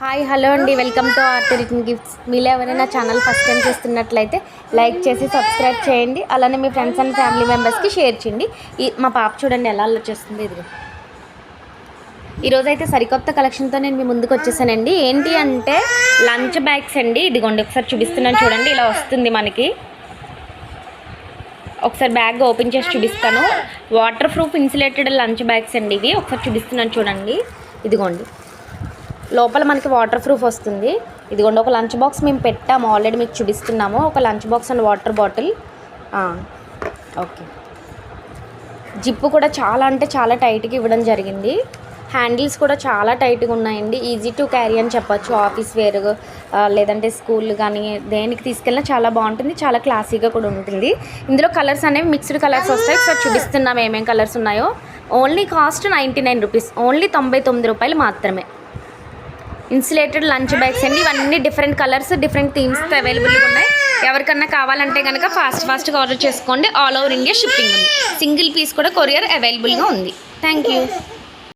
Hi hello అండి, welcome to art return gifts. మీరు ఎవరైనా ఛానల్ ఫస్ట్ టైం చూస్తున్నట్లయితే లైక్ చేసి సబ్స్క్రైబ్ చేయండి. అలానే మీ ఫ్రెండ్స్ అండ్ ఫ్యామిలీ మెంబర్స్కి షేర్ చేయండి. మా పాప చూడండి ఎలా వచ్చేస్తుంది. ఇది ఈరోజు అయితే సరికొత్త కలెక్షన్తో నేను మీ ముందుకు వచ్చేసానండి. ఏంటి అంటే లంచ్ బ్యాగ్స్ అండి. ఇదిగోండి ఒకసారి చూపిస్తున్నాను చూడండి. ఇలా వస్తుంది మనకి. ఒకసారి బ్యాగ్ ఓపెన్ చేసి చూపిస్తాను. Water proof insulated lunch bags అండి ఇవి. ఒకసారి చూపిస్తున్నాను చూడండి. ఇదిగోండి లోపల మనకి వాటర్ ప్రూఫ్ వస్తుంది. ఇదిగోండి ఒక లంచ్ బాక్స్ మేము పెట్టాము, ఆల్రెడీ మీకు చూపిస్తున్నాము. ఒక lunch box and water bottle. Okay, zip కూడా చాలా అంటే చాలా టైట్గా ఇవ్వడం జరిగింది. హ్యాండిల్స్ కూడా చాలా టైట్గా ఉన్నాయండి. ఈజీ టు క్యారీ అని చెప్పొచ్చు. ఆఫీస్ వేర్ లేదంటే స్కూల్ కానీ దేనికి తీసుకెళ్ళినా చాలా బాగుంటుంది. చాలా క్లాసీగా కూడా ఉంటుంది. ఇందులో కలర్స్ అనేవి మిక్స్డ్ కలర్స్ వస్తాయి. ఒకసారి చూపిస్తున్నాము ఏమేమి కలర్స్ ఉన్నాయో. ఓన్లీ కాస్ట్ 99 రూపీస్, ఓన్లీ 99 రూపాయలు మాత్రమే. ఇన్సులేటెడ్ లంచ్ బ్యాగ్స్ అండి. ఇవన్నీ డిఫరెంట్ కలర్స్, డిఫరెంట్ థీమ్స్తో అవైలబుల్గా ఉన్నాయి. ఎవరికన్నా కావాలంటే కనుక ఫాస్ట్గా ఆర్డర్ చేసుకోండి. ఆల్ ఓవర్ ఇండియా షిప్పింగ్ ఉంది. సింగిల్ పీస్ కూడా కొరియర్ అవైలబుల్గా ఉంది. Thank you.